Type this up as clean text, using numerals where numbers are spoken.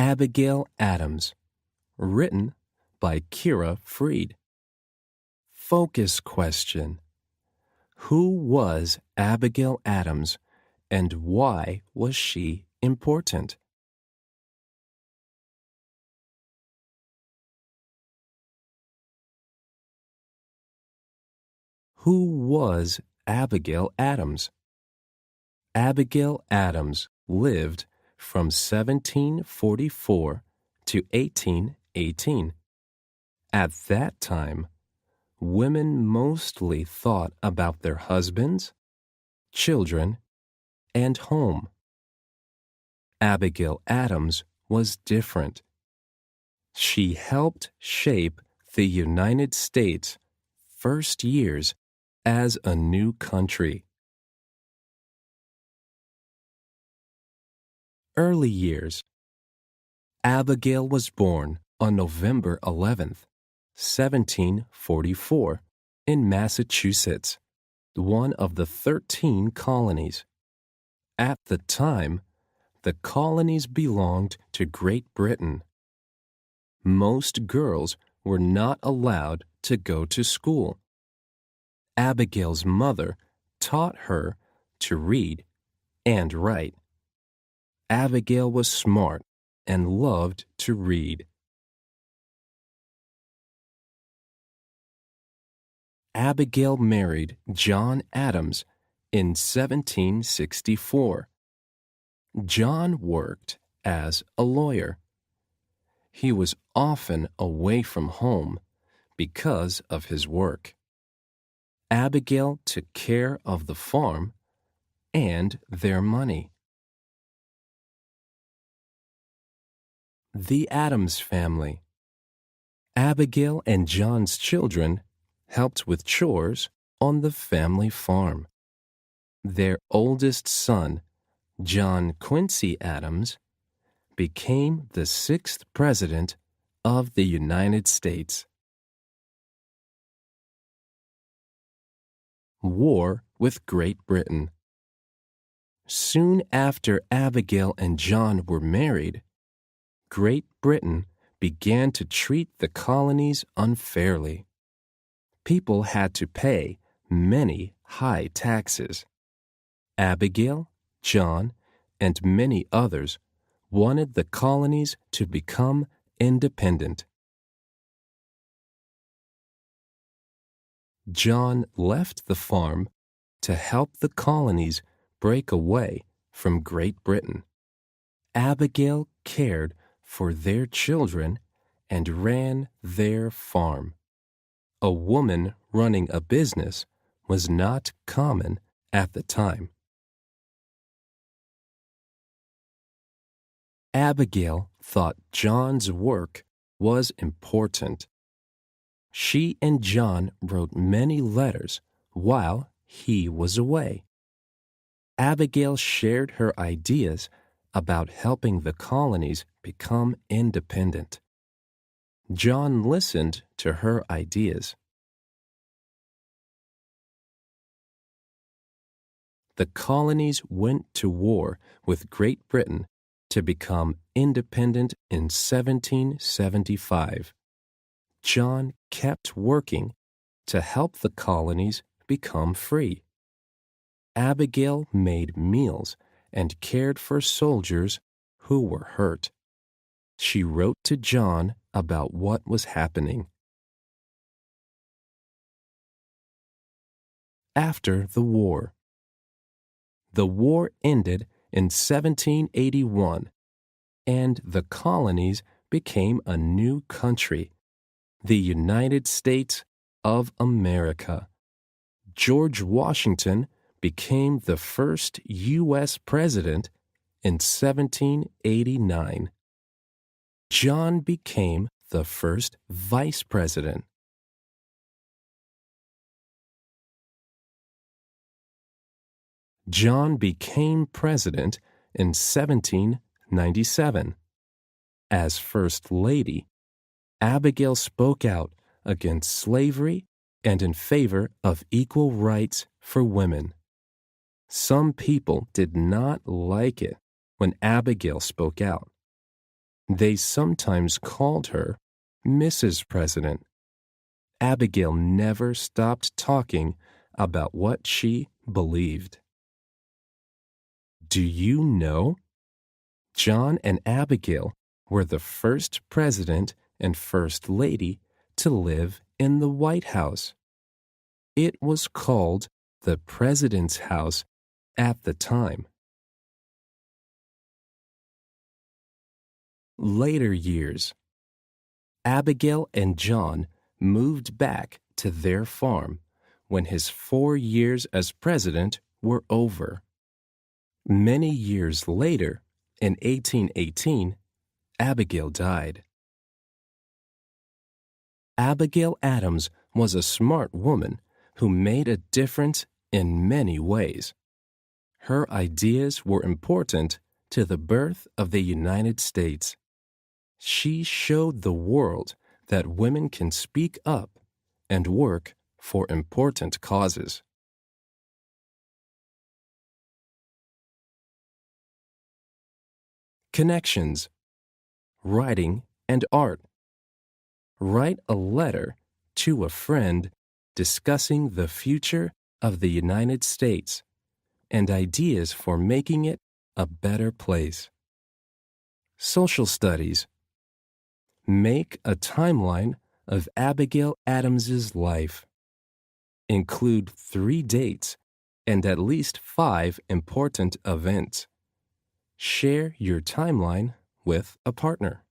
Abigail Adams, written by Kira Freed. Focus question. Who was Abigail Adams and why was she important? Who was Abigail Adams? Abigail Adams lived from 1744 to 1818. At that time, women mostly thought about their husbands, children, and home. Abigail Adams was different. She helped shape the United States' first years as a new country. Early years. Abigail was born on November 11th, 1744, in Massachusetts, one of the 13 colonies. At the time, the colonies belonged to Great Britain. Most girls were not allowed to go to school. Abigail's mother taught her to read and write. Abigail was smart and loved to read. Abigail married John Adams in 1764. John worked as a lawyer. He was often away from home because of his work. Abigail took care of the farm and their money. The Adams family. Abigail and John's children helped with chores on the family farm. Their oldest son, John Quincy Adams, became the 6th President of the United States. War with Great Britain. Soon after Abigail and John were married, Great Britain began to treat the colonies unfairly. People had to pay many high taxes. Abigail, John, and many others wanted the colonies to become independent. John left the farm to help the colonies break away from Great Britain. Abigail cared for their children and ran their farm. A woman running a business was not common at the time. Abigail thought John's work was important. She and John wrote many letters while he was away. Abigail shared her ideas about helping the colonies become independent. John listened to her ideas. The colonies went to war with Great Britain to become independent in 1775. John kept working to help the colonies become free. Abigail made meals and cared for soldiers who were hurt. She wrote to John about what was happening. After the war. The war ended in 1781, and the colonies became a new country, the United States of America. George Washington became the first U.S. president in 1789. John became the first vice president. John became president in 1797. As First Lady, Abigail spoke out against slavery and in favor of equal rights for women. Some people did not like it when Abigail spoke out. They sometimes called her Mrs. President. Abigail never stopped talking about what she believed. Do you know? John and Abigail were the first president and first lady to live in the White House. It was called the President's House at the time. Later years. Abigail and John moved back to their farm when his 4 years as president were over. Many years later, in 1818, Abigail died. Abigail Adams was a smart woman who made a difference in many ways. Her ideas were important to the birth of the United States. She showed the world that women can speak up and work for important causes. Connections, writing and art. Write a letter to a friend discussing the future of the United States and ideas for making it a better place. Social studies. Make a timeline of Abigail Adams's life. Include 3 dates and at least 5 important events. Share your timeline with a partner.